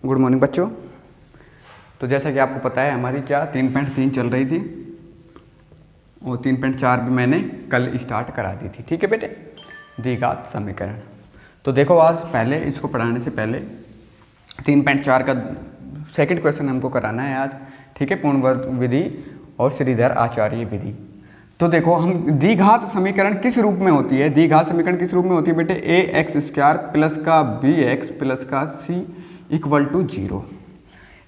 Good morning बच्चों। तो जैसा कि आपको पता है हमारी क्या 3.3 चल रही थी और 3.4 भी मैंने कल स्टार्ट करा दी थी। ठीक है बेटे, द्विघात समीकरण। तो देखो आज पहले इसको पढ़ाने से पहले 3.4 का सेकंड क्वेश्चन हमको कराना है आज। ठीक है, पूर्णवर्ग विधि और श्रीधर आचार्य विधि। तो देखो हम द्विघात समीकरण किस रूप में होती है, द्विघात समीकरण किस रूप में होती है बेटे, ए एक्स स्क्वायर प्लस का बी एक्स प्लस का c equal to 0।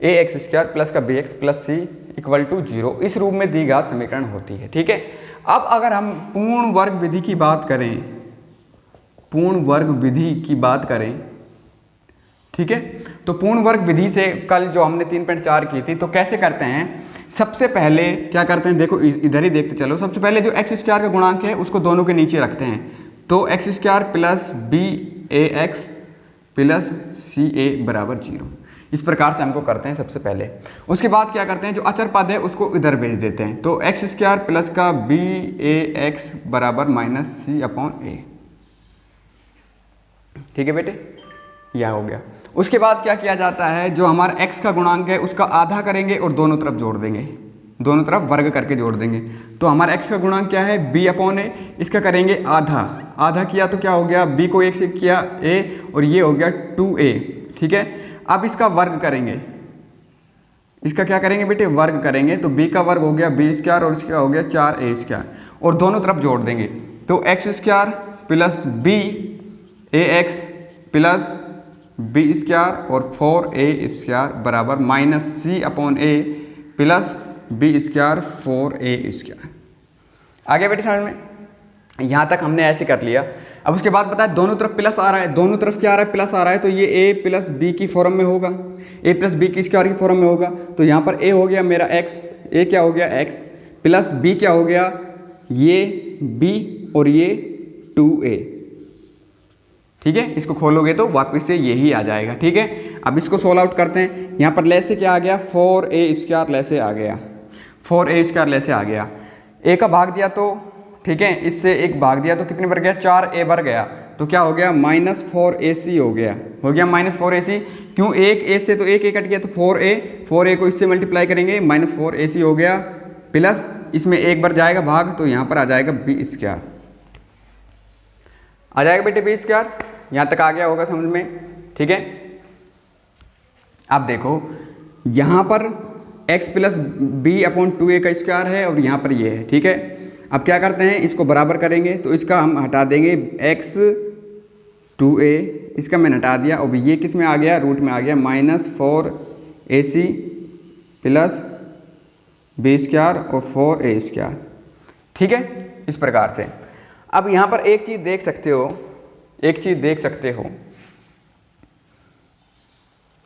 A x square plus का b x plus c equal to 0, इस रूप में द्विघात समीकरण होती है। ठीक है, अब अगर हम पूर्ण वर्ग विधि की बात करें, पूर्ण वर्ग विधि की बात करें, ठीक है, तो पूर्ण वर्ग विधि से कल जो हमने 3.4 की थी तो कैसे करते हैं, सबसे पहले क्या करते हैं, देखो इधर ही देखते चलो। सबसे पहले जो एक्स स्क्वायर का गुणांक है उसको दोनों के नीचे रखते हैं, तो x square plus b a x plus सी ए बराबर 0, इस प्रकार से हमको करते हैं सबसे पहले। उसके बाद क्या करते हैं, जो अचर पद है उसको इधर भेज देते हैं, तो एक्स स्क्वायर प्लस का बी ए एक्स बराबर माइनस सी अपॉन ए। ठीक है बेटे, यह हो गया। उसके बाद क्या किया जाता है, जो हमारा x का गुणांक है उसका आधा करेंगे और दोनों तरफ जोड़ देंगे, दोनों तरफ वर्ग करके जोड़ देंगे। तो हमारा x का गुणांक क्या है, b अपॉन ए, इसका करेंगे आधा, आधा किया तो क्या हो गया, b को 1 से किया a और ये हो गया 2a। ठीक है, अब इसका वर्ग करेंगे, इसका क्या करेंगे बेटे, वर्ग करेंगे, तो b का वर्ग हो गया b स्क्वायर और इसका हो गया 4a स्क्वायर और दोनों तरफ जोड़ देंगे, तो x square plus b a x plus b square और 4a स्क्वायर बराबर minus c upon a plus b square 4a square. आगे बेटे समझ में, यहाँ तक हमने ऐसे कर लिया। अब उसके बाद पता है दोनों तरफ प्लस आ रहा है, दोनों तरफ क्या आ रहा है, प्लस आ रहा है, तो ये a प्लस बी की फॉर्म में होगा, a प्लस बी की स्क्वायर की फॉर्म में होगा। तो यहाँ पर a हो गया मेरा x, a क्या हो गया x प्लस b क्या हो गया, ये b और ये 2a। ठीक है, इसको खोलोगे तो वापस से यही आ जाएगा। ठीक है, अब इसको सोल्व आउट करते हैं। यहाँ पर लेसे क्या आ गया, 4a स्क्वायर लेसे आ गया, 4a स्क्वायर लेसे आ गया, a का भाग दिया तो ठीक है, इससे एक भाग दिया तो कितने बढ़ गया, 4a बढ़ गया, तो क्या हो गया माइनस 4ac हो गया माइनस 4ac। क्यों, एक a से तो एक a कट गया, तो 4a को इससे मल्टीप्लाई करेंगे, माइनस 4ac हो गया, प्लस इसमें एक बार जाएगा भाग, तो यहाँ पर आ जाएगा b स्क्वायर, आ जाएगा बेटे b स्क्वायर। यहाँ तक आ गया होगा समझ में। ठीक है, अब देखो यहाँ पर x plus B upon 2a का स्क्वायर है और यहाँ पर ये है। ठीक है, अब क्या करते हैं, इसको बराबर करेंगे, तो इसका हम हटा देंगे x 2a, इसका मैंने हटा दिया, और ये किस में आ गया, रूट में आ गया, minus 4ac plus b square और 4a स्क्वायर। ठीक है, इस प्रकार से। अब यहाँ पर एक चीज़ देख सकते हो, एक चीज़ देख सकते हो,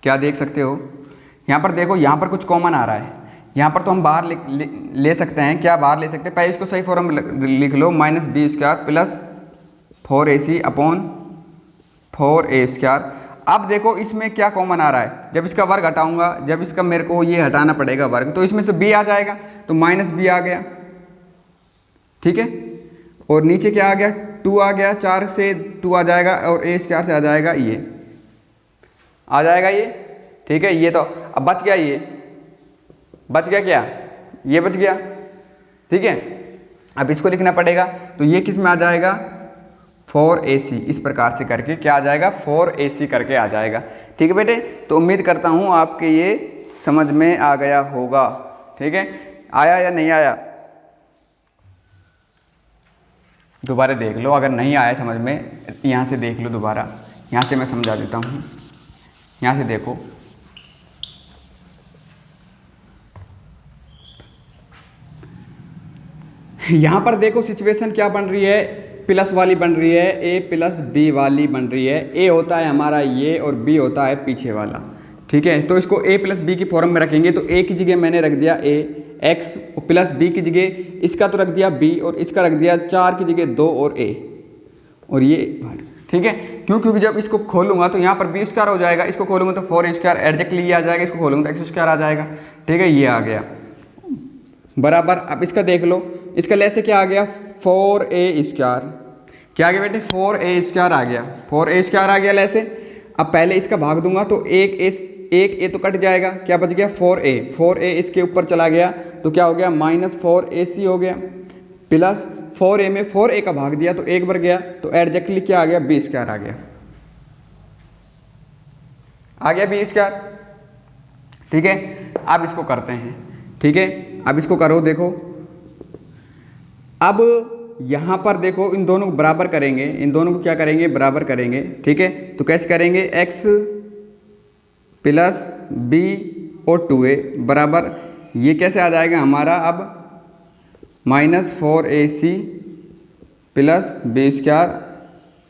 क्या देख सकते हो, यहाँ पर देखो, यहाँ पर कुछ कॉमन आ रहा है, यहाँ पर तो हम बाहर ले सकते हैं, क्या बाहर ले सकते हैं, पहले इसको सही फॉर्म में लिख लो, minus B square plus 4ac upon 4a square. अब देखो इसमें क्या कॉमन आ रहा है, जब इसका वर्ग हटाऊंगा, जब इसका मेरे को ये हटाना पड़ेगा वर्ग, तो इसमें से b आ जाएगा, तो माइनस b आ गया। ठीक है, और नीचे क्या आ गया, 2 आ गया, 4 से 2 आ जाएगा और a स्क्वायर से आ जाएगा ये, आ जाएगा ये। ठीक है, ये तो अब बच गया, ये बच गया, क्या ये बच गया। ठीक है, अब इसको लिखना पड़ेगा, तो ये किस में आ जाएगा, 4ac, इस प्रकार से करके क्या आ जाएगा, 4ac करके आ जाएगा। ठीक है बेटे, तो उम्मीद करता हूँ आपके ये समझ में आ गया होगा। ठीक है, आया या नहीं आया, दोबारा देख लो, अगर नहीं आया समझ में, यहाँ से देख लो दोबारा, यहाँ से मैं समझा देता हूँ, यहाँ से देखो, यहाँ पर देखो सिचुएशन क्या बन रही है, प्लस वाली बन रही है, a प्लस बी वाली बन रही है। a होता है हमारा ये और b होता है पीछे वाला। ठीक है, तो इसको a प्लस बी की फॉर्म में रखेंगे, तो a की जगह मैंने रख दिया a x और प्लस b की जगह इसका तो रख दिया b और इसका रख दिया 4 की जगह 2 और a और ये। ठीक है, क्योंकि जब इसको खोलूंगा तो यहाँ पर b स्क्वायर हो जाएगा, इसको खोलूंगा तो 4a स्क्वायर एग्जैक्टली आ जाएगा, इसको खोलूंगा तो x स्क्वायर आ जाएगा। ठीक है, ये आ गया बराबर। अब इसका देख लो, इसका लेसे क्या आ गया, 4a स्क्वायर, क्या आ गया बेटे, 4a स्क्वायर आ गया, 4a स्क्वायर आ गया लेसे। अब पहले इसका भाग दूंगा तो एक एक ए तो कट जाएगा, क्या बच गया 4a, 4a इसके ऊपर चला गया तो क्या हो गया -4ac हो गया, प्लस 4a में 4a का भाग दिया तो 1 बढ़ गया, तो एग्जैक्टली क्या आ गया b² आ गया, b²। ठीक है, अब इसको करते हैं। ठीक है, अब इसको करो, देखो अब यहाँ पर देखो इन दोनों को बराबर करेंगे, इन दोनों को क्या करेंगे बराबर करेंगे। ठीक है, तो कैसे करेंगे x प्लस b और 2a बराबर, ये कैसे आ जाएगा हमारा अब -4ac plus b²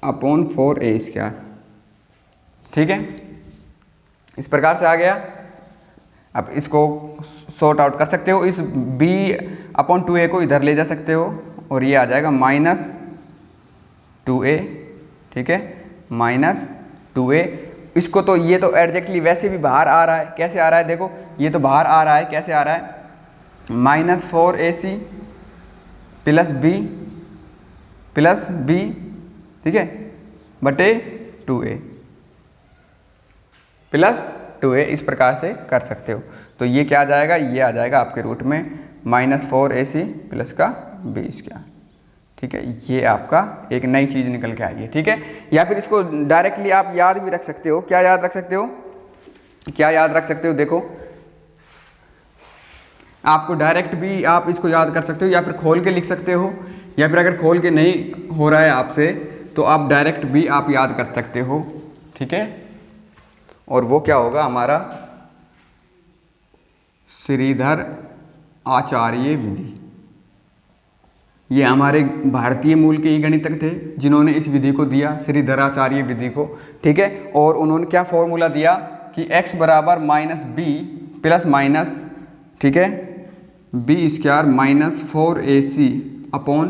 upon 4a²। ठीक है, इस प्रकार से आ गया। अब इसको सॉर्ट आउट कर सकते हो, इस b अपॉन 2a को इधर ले जा सकते हो और ये आ जाएगा -2a। ठीक है, -2a, इसको तो ये तो एग्जैक्टली वैसे भी बाहर आ रहा है, कैसे आ रहा है देखो, ये तो बाहर आ रहा है, कैसे आ रहा है -4ac प्लस b, ठीक है, बटे 2a प्लस 2a, इस प्रकार से कर सकते हो। तो ये क्या आ जाएगा, ये आ जाएगा आपके रूट में -4ac प्लस का b²। ठीक है, ये आपका एक नई चीज़ निकल के आई है। ठीक है, या फिर इसको डायरेक्टली आप याद भी रख सकते हो। क्या याद रख सकते हो, क्या याद रख सकते हो, देखो आपको डायरेक्ट भी आप इसको याद कर सकते हो, या फिर खोल के लिख सकते हो, या फिर अगर खोल के नहीं हो रहा है आपसे तो आप डायरेक्ट भी आप याद कर सकते हो। ठीक है, और वो क्या होगा हमारा श्रीधर आचार्य विधि। ये हमारे भारतीय मूल के ही गणितज्ञ थे जिन्होंने इस विधि को दिया, श्रीधर आचार्य विधि को। ठीक है, और उन्होंने क्या फॉर्मूला दिया कि x बराबर -b प्लस माइनस, ठीक है, b² -4ac अपॉन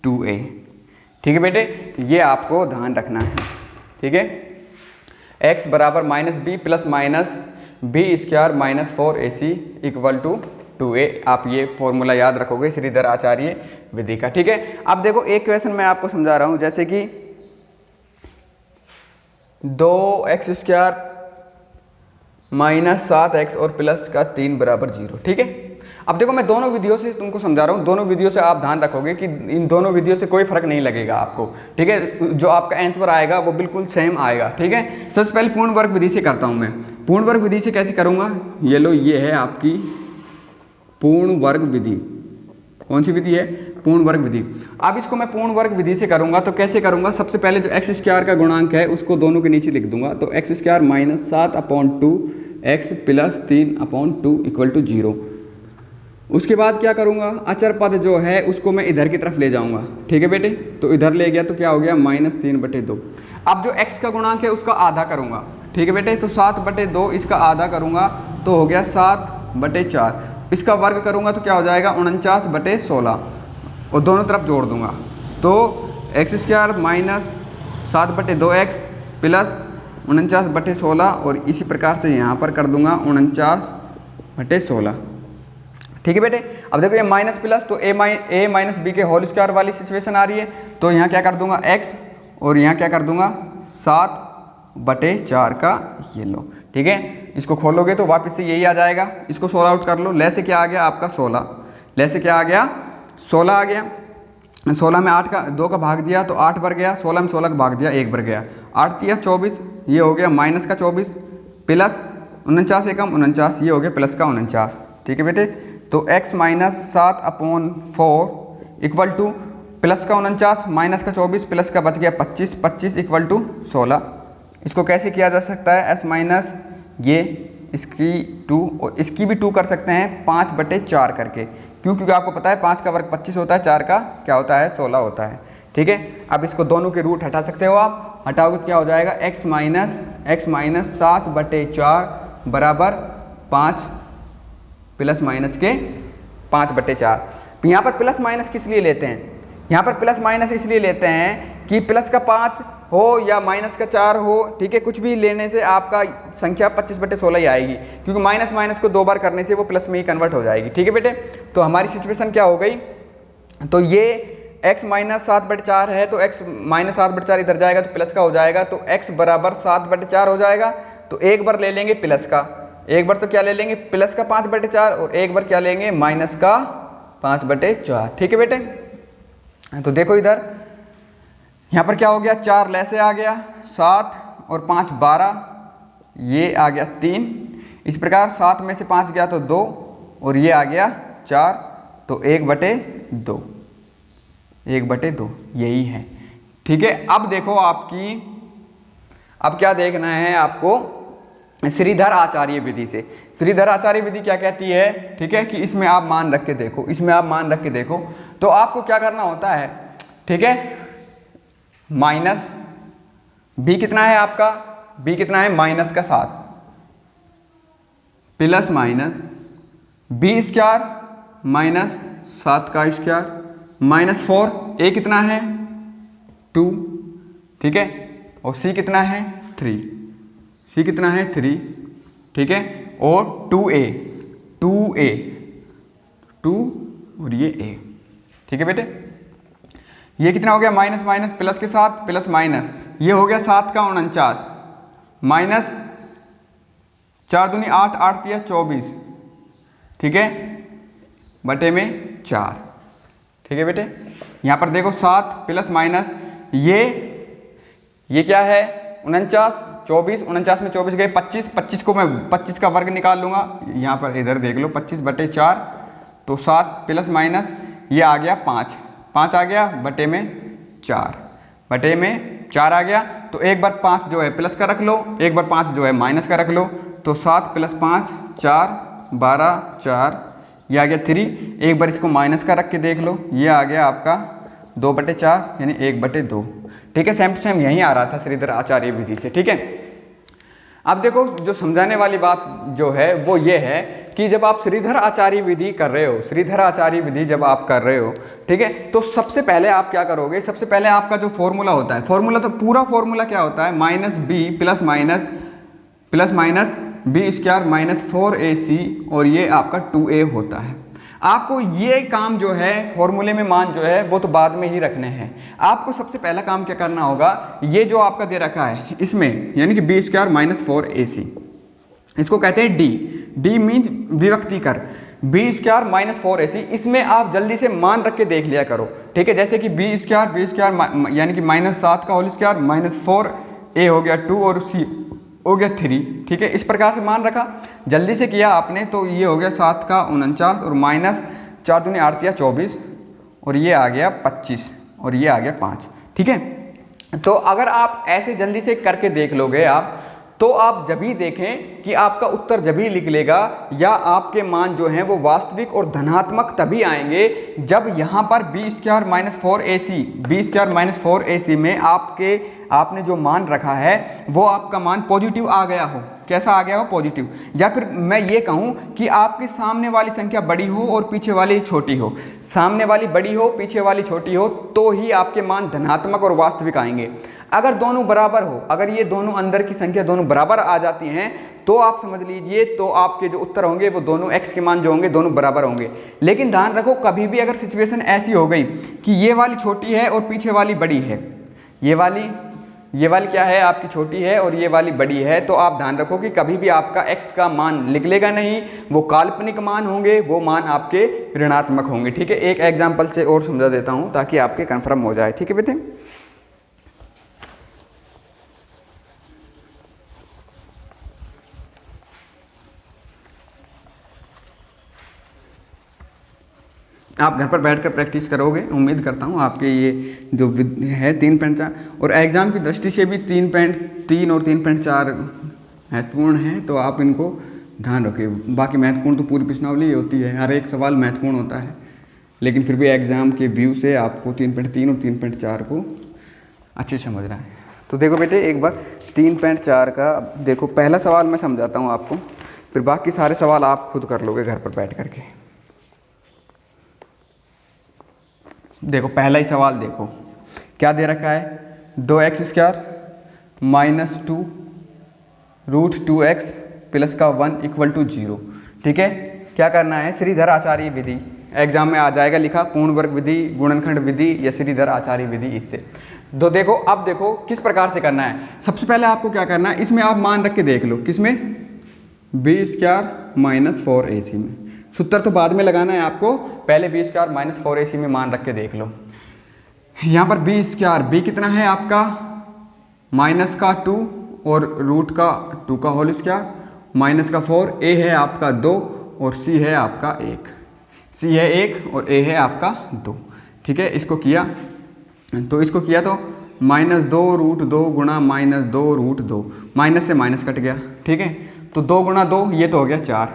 2a। ठीक है बेटे, ये आपको ध्यान रखना है। ठीक है, x बराबर -b plus minus b² -4ac equal to 2a, आप ये फॉर्मूला याद रखोगे श्रीधर आचार्य विधि का। ठीक है, अब देखो एक क्वेश्चन मैं आपको समझा रहा हूं, जैसे कि 2x² -7x और प्लस का 3 बराबर 0। ठीक है, अब देखो मैं दोनों विधियों से तुमको समझा रहा हूँ, दोनों विधियों से आप ध्यान रखोगे कि इन दोनों विधियों से कोई फर्क नहीं लगेगा आपको। ठीक है, जो आपका आंसर आएगा वो बिल्कुल सेम आएगा। ठीक है, सबसे पहले पूर्ण वर्ग विधि से करता हूँ मैं। पूर्ण वर्ग विधि से कैसे करूँगा, ये लो, ये है आपकी पूर्ण वर्ग विधि। कौन सी विधि है, पूर्ण वर्ग विधि। अब इसको मैं पूर्ण वर्ग विधि से करूँगा तो कैसे करूँगा, सबसे पहले जो x² का गुणांक है उसको दोनों के नीचे लिख दूंगा, तो x² -7/2 x plus 3/2 equal to 0। उसके बाद क्या करूँगा, अचर पद जो है उसको मैं इधर की तरफ ले जाऊँगा। ठीक है बेटे, तो इधर ले गया तो क्या हो गया -3/2। अब जो x का गुणांक है उसका आधा करूँगा। ठीक है बेटे, तो 7/2 इसका आधा करूँगा तो हो गया 7/4। इसका वर्ग करूँगा तो क्या हो जाएगा 49/16 और दोनों तरफ जोड़ दूँगा तो x² -7/2x प्लस 49/16 और इसी प्रकार से यहाँ पर कर दूँगा 49/16। ठीक है बेटे, अब देखो ये माइनस प्लस तो a माइनस बी के होल स्क्वायर वाली सिचुएशन आ रही है, तो यहाँ क्या कर दूंगा x और यहाँ क्या कर दूंगा 7/4 का ये लो। ठीक है, इसको खोलोगे तो वापस से यही आ जाएगा, इसको 16 आउट कर लो, ले से क्या आ गया आपका 16, ले से क्या आ गया 16 आ गया। 16 में 2 का भाग दिया तो 8 बढ़ गया, 16 में 16 का भाग दिया 1 बढ़ गया, 8 तिया 24, ये हो गया माइनस का 24 प्लस 49 एकम 49, ये हो गया प्लस का 49। ठीक है बेटे, तो x -7/4 इक्वल टू प्लस का 49 माइनस का 24 प्लस का बच गया 25, 25 इक्वल टू 16। इसको कैसे किया जा सकता है, s माइनस ये इसकी 2 और इसकी भी 2 कर सकते हैं 5/4 करके, क्यों, क्योंकि आपको पता है 5 का वर्ग 25 होता है, 4 का क्या होता है 16 होता है। ठीक है, अब इसको दोनों के रूट हटा सकते हो आप, हटाओगे तो क्या हो जाएगा x माइनस 7/4 बराबर 5 प्लस माइनस के 5/4। यहाँ पर प्लस माइनस किस लिए लेते हैं, यहाँ पर प्लस माइनस इसलिए लेते हैं कि प्लस का 5 हो या माइनस का 4 हो, ठीक है, कुछ भी लेने से आपका संख्या 25/16 ही आएगी, क्योंकि माइनस माइनस को 2 बार करने से वो प्लस में ही कन्वर्ट हो जाएगी। ठीक है बेटे, तो हमारी सिचुएशन क्या हो गई, तो ये x -7/4 है तो x -7/4 इधर जाएगा तो प्लस का हो जाएगा, तो x बराबर 7/4 हो जाएगा। तो एक बार ले लेंगे प्लस का, एक बार तो क्या ले लेंगे प्लस का 5/4 और एक बार क्या लेंगे माइनस का 5/4। ठीक है बेटे, तो देखो इधर यहाँ पर क्या हो गया 4 लैसे आ गया 7 और 5 12, ये आ गया 3। इस प्रकार 7 में से 5 गया तो 2 और ये आ गया 4, तो 1/2, 1/2 यही है। ठीक है, अब देखो आपकी, अब क्या देखना है आपको श्रीधर आचार्य विधि से। श्रीधर आचार्य विधि क्या कहती है, ठीक है, कि इसमें आप मान रख के देखो, इसमें आप मान रख के देखो। तो आपको क्या करना होता है, ठीक है, माइनस बी कितना है आपका, बी कितना है माइनस का 7 plus minus B square minus 7 का स्क्वायर माइनस 4, ए कितना है 2, ठीक है, और सी कितना है 3, सी कितना है 3, ठीक है, और 2a 2 और ये a। ठीक है बेटे, ये कितना हो गया माइनस माइनस प्लस के साथ प्लस माइनस, ये हो गया 7 का 49 माइनस 4 दूनी 8, 8 तिया 24, ठीक है, बटे में 4। ठीक है बेटे, यहाँ पर देखो 7 प्लस माइनस ये क्या है 49, 24, 49 में 24 गए 25, 25 को मैं 25 का वर्ग निकाल लूँगा, यहाँ पर इधर देख लो 25/4, तो 7 प्लस माइनस ये आ गया 5, 5 आ गया बटे में 4, बटे में 4 आ गया। तो एक बार 5 जो है प्लस का रख लो, एक बार 5 जो है माइनस का रख लो, तो 7 प्लस 5 4 12 4, ये आ गया 3। एक बार इसको माइनस का रख के देख लो, ये आ गया आपका 2/4 यानी 1/2। ठीक है, सेम टू सेम यहीं आ रहा था श्रीधर आचार्य विधि से। ठीक है, अब देखो जो समझाने वाली बात जो है वो ये है कि जब आप श्रीधर आचार्य विधि कर रहे हो, श्रीधर आचार्य विधि जब आप कर रहे हो, ठीक है, तो सबसे पहले आप क्या करोगे, सबसे पहले आपका जो फॉर्मूला होता है, फॉर्मूला तो पूरा फॉर्मूला क्या होता है, minus B plus minus B square minus 4ac और ये आपका 2a होता है। आपको ये काम जो है फॉर्मूले में मान जो है वो तो बाद में ही रखने हैं। आपको सबसे पहला काम क्या करना होगा, ये जो आपका दे रखा है इसमें यानी कि बी स्क्वायर माइनस 4ac, इसको कहते हैं डी मीन्स विभक्ति कर, बी स्क्वायर माइनस 4ac, इसमें आप जल्दी से मान रख के देख लिया करो। ठीक है, जैसे कि बी स्क्वायर यानी कि माइनस 7 का होल स्क्वायर माइनस 4a हो गया 2 और c हो गया 3। ठीक है, इस प्रकार से मान रखा, जल्दी से किया आपने तो ये हो गया 7 का 49 और माइनस 4 दूनी 8 तिया 24 और ये आ गया 25 और ये आ गया 5। ठीक है, तो अगर आप ऐसे जल्दी से करके देख लोगे आप, तो आप जब ही देखें कि आपका उत्तर जब ही लिख लेगा या आपके मान जो हैं वो वास्तविक और धनात्मक तभी आएंगे जब यहाँ पर बी स्क्वायर माइनस 4ac में आपने जो मान रखा है वो आपका मान पॉजिटिव आ गया हो। कैसा आ गया हो, पॉजिटिव। या फिर मैं ये कहूँ कि आपके सामने वाली संख्या बड़ी हो और पीछे वाली छोटी हो, सामने वाली बड़ी हो पीछे वाली छोटी हो, तो ही आपके मान धनात्मक और वास्तविक आएंगे। अगर दोनों बराबर हो, अगर ये दोनों अंदर की संख्या दोनों बराबर आ जाती हैं तो आप समझ लीजिए तो आपके जो उत्तर होंगे वो दोनों x के मान जो होंगे दोनों बराबर होंगे। लेकिन ध्यान रखो कभी भी अगर सिचुएशन ऐसी हो गई कि ये वाली छोटी है और पीछे वाली बड़ी है, ये वाली क्या है आपकी छोटी है और ये वाली बड़ी है, तो आप ध्यान रखो कि कभी भी आपका x का मान निकलेगा नहीं, वो काल्पनिक मान होंगे, वो मान आपके ऋणात्मक होंगे। ठीक है, एक एग्जाम्पल से और समझा देता हूँ ताकि आपके कन्फर्म हो जाए। ठीक है बेटे, आप घर पर बैठकर प्रैक्टिस करोगे, उम्मीद करता हूँ आपके ये जो है 3.4 और एग्ज़ाम की दृष्टि से भी 3.3 और 3.4 महत्वपूर्ण है, तो आप इनको ध्यान रखिए। बाकी महत्वपूर्ण तो पूरी प्रश्नावली होती है, हर एक सवाल महत्वपूर्ण होता है, लेकिन फिर भी एग्ज़ाम के व्यू से आपको 3.3 और 3.4 को अच्छे समझ रहा है। तो देखो बेटे एक बार 3.4 का देखो, पहला सवाल मैं समझाता हूँ आपको, फिर बाकी सारे सवाल आप खुद कर लोगे घर पर बैठ करके। देखो पहला ही सवाल देखो क्या दे रखा है, 2x square minus 2 root 2x plus का 1 इक्वल टू 0। ठीक है, क्या करना है, श्रीधर आचार्य विधि, एग्जाम में आ जाएगा लिखा पूर्ण वर्ग विधि, गुणनखंड विधि या श्रीधर आचार्य विधि, इससे तो देखो अब देखो किस प्रकार से करना है। सबसे पहले आपको क्या करना है, इसमें आप मान रख के देख लो, किसमें, बी स्क्वायर माइनस 4ac में। सूत्र तो बाद में लगाना है आपको, पहले बी स्क्वायर माइनस 4ac में मान रख के देख लो। यहाँ पर बी स्क्वायर, बी कितना है आपका माइनस का 2 और रूट का 2 का होल स्क्वायर माइनस का 4, ए है आपका 2 और सी है आपका 1, सी है 1 और ए है आपका 2। ठीक है, इसको किया तो -2 रूट 2 गुणा -2 रूट 2, माइनस से माइनस कट गया। ठीक है, तो 2 गुणा 2 ये तो हो गया 4,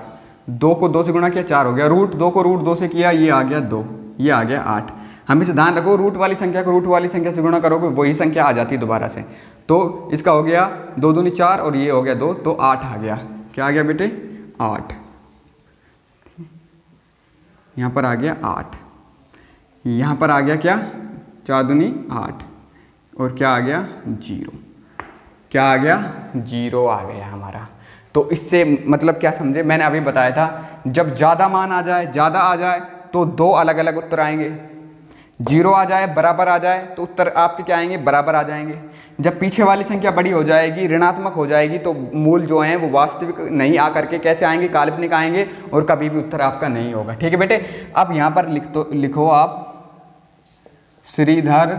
2 को 2 से गुणा किया 4 हो गया, रूट 2 को रूट 2 से किया ये आ गया 2, ये आ गया 8। हमेशा ध्यान रखो रूट वाली संख्या को रूट वाली संख्या से गुणा करोगे वही संख्या आ जाती है दोबारा से। तो इसका हो गया 2 दूनी 4 और ये हो गया 2, तो 8 आ गया। क्या आ गया बेटे, 8। यहाँ पर आ गया 8, यहाँ पर आ गया क्या, 4 दूनी 8 और क्या आ गया 0, क्या आ गया 0 आ गया हमारा। तो इससे मतलब क्या समझे, मैंने अभी बताया था जब ज़्यादा मान आ जाए, ज़्यादा आ जाए तो 2 अलग अलग उत्तर आएंगे, 0 आ जाए बराबर आ जाए तो उत्तर आपके क्या आएंगे, बराबर आ जाएंगे। जब पीछे वाली संख्या बड़ी हो जाएगी, ऋणात्मक हो जाएगी, तो मूल जो हैं वो वास्तविक नहीं आ करके कैसे आएंगे, काल्पनिक आएंगे और कभी भी उत्तर आपका नहीं होगा। ठीक है बेटे, अब यहाँ पर लिखो आप श्रीधर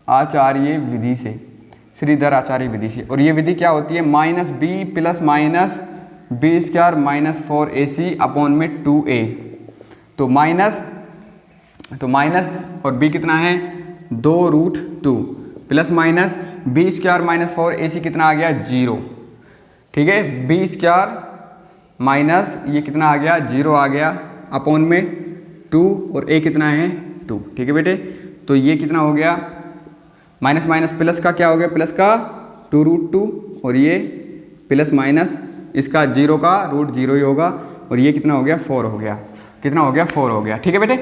आचार्य विधि से, श्रीधर आचार्य विधि से, और ये विधि क्या होती है, -b plus minus B square minus 4ac upon में 2a। तो माइनस और b कितना है 2 root 2 plus minus B square minus 4ac कितना आ गया 0। ठीक है, बी स्क्वायर माइनस ये कितना आ गया 0 आ गया अपॉन में 2 और a कितना है 2। ठीक है बेटे, तो ये कितना हो गया, माइनस माइनस प्लस का क्या हो गया, प्लस का 2 रूट 2 और ये प्लस माइनस इसका 0 का रूट 0 ही होगा और ये कितना हो गया 4 हो गया, कितना हो गया 4 हो गया। ठीक है बेटे,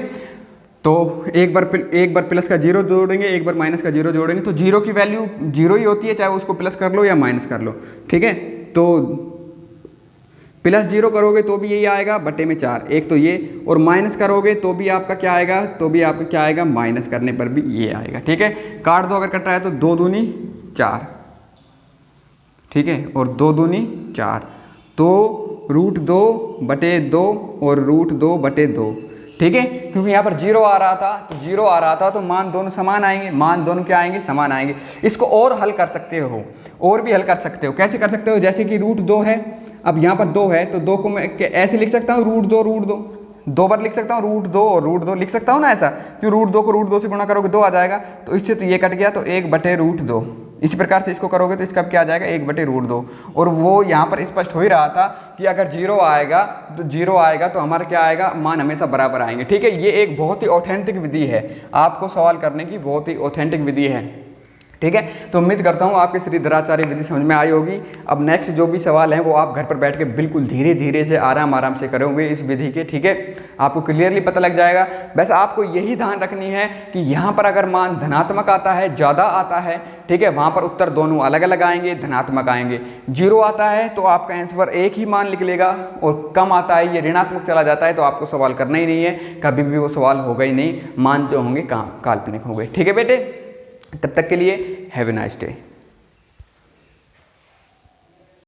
तो एक बार प्लस का 0 जोड़ेंगे, एक बार माइनस का 0 जोड़ेंगे, तो 0 की वैल्यू 0 ही होती है, चाहे उसको प्लस कर लो या माइनस कर लो। ठीक है, तो प्लस 0 करोगे तो भी यही आएगा बटे में 4, एक तो ये, और माइनस करोगे तो भी आपका क्या आएगा, तो भी आपका क्या आएगा, माइनस करने पर भी ये आएगा। ठीक है, काट दो, अगर कट रहा है तो 2 दूनी 4, ठीक है, और 2 दूनी 4, तो रूट 2 बटे 2 और रूट 2 बटे 2। ठीक है, क्योंकि यहाँ पर 0 आ रहा था तो मान दोनों समान आएंगे, मान दोनों क्या आएंगे, समान आएंगे। इसको और हल कर सकते हो, और भी हल कर सकते हो। कैसे कर सकते हो, जैसे कि रूट 2 है, अब यहाँ पर 2 है तो 2 को मैं ऐसे लिख सकता हूँ, रूट 2 बार लिख सकता हूँ, रूट 2 और रूट 2 लिख सकता हूँ ना ऐसा, क्यों रूट 2 को रूट 2 से गुणा करोगे 2 आ जाएगा, तो इससे तो ये कट गया, तो 1 बटे रूट 2। इसी प्रकार से इसको करोगे तो इसका क्या आ जाएगा, 1 बटे रूट 2। और वो यहाँ पर स्पष्ट हो ही रहा था कि अगर 0 आएगा तो हमारा क्या आएगा, मान हमेशा बराबर आएंगे। ठीक है, ये एक बहुत ही ऑथेंटिक विधि है, आपको सवाल करने की बहुत ही ऑथेंटिक विधि है। ठीक है, तो उम्मीद करता हूँ आपके श्रीधराचार्य विधि समझ में आई होगी। अब नेक्स्ट जो भी सवाल हैं वो आप घर पर बैठ के बिल्कुल धीरे धीरे से आराम से करोगे इस विधि के। ठीक है, आपको क्लियरली पता लग जाएगा। बस आपको यही ध्यान रखनी है कि यहाँ पर अगर मान धनात्मक आता है, ज़्यादा आता है, ठीक है, वहाँ पर उत्तर दोनों अलग अलग आएंगे, धनात्मक आएंगे। 0 आता है तो आपका आंसर एक ही मान निकलेगा, और कम आता है, ये ऋणात्मक चला जाता है, तो आपको सवाल करना ही नहीं है, कभी भी वो सवाल होगा ही नहीं, मान जो होंगे काल्पनिक होंगे। ठीक है बेटे, तब तक के लिए हैव ए नाइस डे।